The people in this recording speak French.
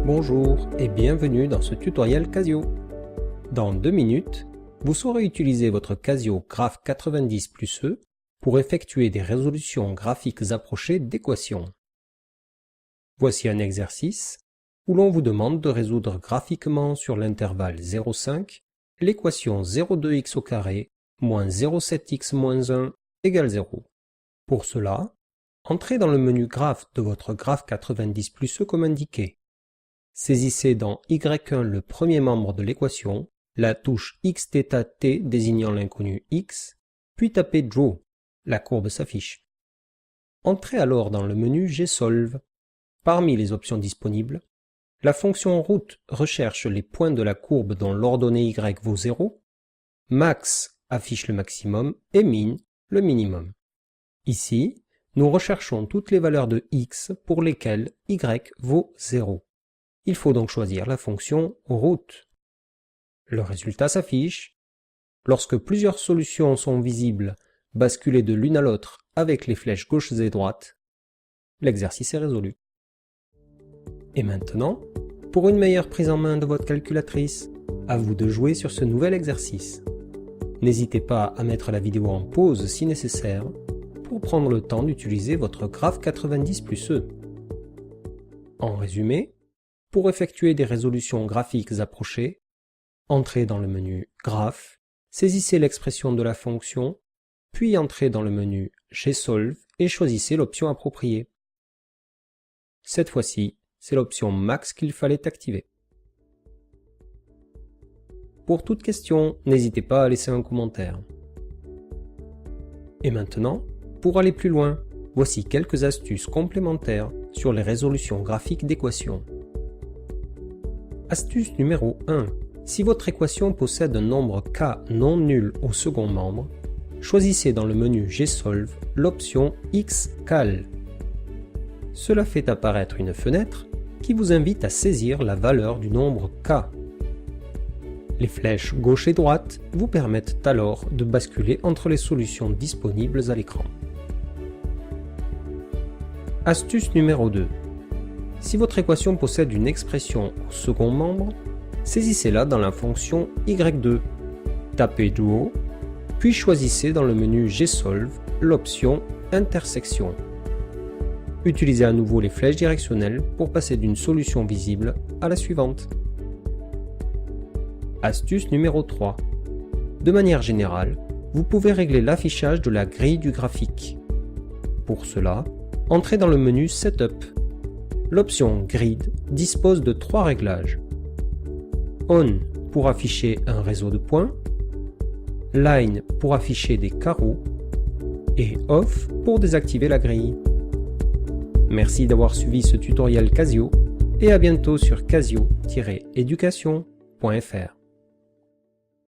Bonjour et bienvenue dans ce tutoriel Casio. Dans 2 minutes, vous saurez utiliser votre Casio Graph 90+E pour effectuer des résolutions graphiques approchées d'équations. Voici un exercice où l'on vous demande de résoudre graphiquement sur l'intervalle 0,5 l'équation 0,2x au carré moins 0,7x moins 1 égale 0. Pour cela, entrez dans le menu Graph de votre Graph 90+E comme indiqué. Saisissez dans Y1 le premier membre de l'équation, la touche xθt désignant l'inconnu x, puis tapez Draw. La courbe s'affiche. Entrez alors dans le menu Gsolve. Parmi les options disponibles, la fonction root recherche les points de la courbe dont l'ordonnée y vaut 0, max affiche le maximum et min le minimum. Ici, nous recherchons toutes les valeurs de x pour lesquelles y vaut 0. Il faut donc choisir la fonction root. Le résultat s'affiche. Lorsque plusieurs solutions sont visibles, basculez de l'une à l'autre avec les flèches gauches et droites. L'exercice est résolu. Et maintenant, pour une meilleure prise en main de votre calculatrice, à vous de jouer sur ce nouvel exercice. N'hésitez pas à mettre la vidéo en pause si nécessaire pour prendre le temps d'utiliser votre Graph 90+E. En résumé, pour effectuer des résolutions graphiques approchées, entrez dans le menu Graph, saisissez l'expression de la fonction, puis entrez dans le menu Gsolve et choisissez l'option appropriée. Cette fois-ci, c'est l'option Max qu'il fallait activer. Pour toute question, n'hésitez pas à laisser un commentaire. Et maintenant, pour aller plus loin, voici quelques astuces complémentaires sur les résolutions graphiques d'équations. Astuce numéro 1. Si votre équation possède un nombre k non nul au second membre, choisissez dans le menu Gsolve l'option xcal. Cela fait apparaître une fenêtre qui vous invite à saisir la valeur du nombre k. Les flèches gauche et droite vous permettent alors de basculer entre les solutions disponibles à l'écran. Astuce numéro 2. Si votre équation possède une expression au second membre, saisissez-la dans la fonction y2. Tapez Duo, puis choisissez dans le menu Gsolve l'option intersection. Utilisez à nouveau les flèches directionnelles pour passer d'une solution visible à la suivante. Astuce numéro 3. De manière générale, vous pouvez régler l'affichage de la grille du graphique. Pour cela, entrez dans le menu Setup. L'option Grid dispose de 3 réglages. On pour afficher un réseau de points, Line pour afficher des carreaux et Off pour désactiver la grille. Merci d'avoir suivi ce tutoriel Casio et à bientôt sur casio-education.fr.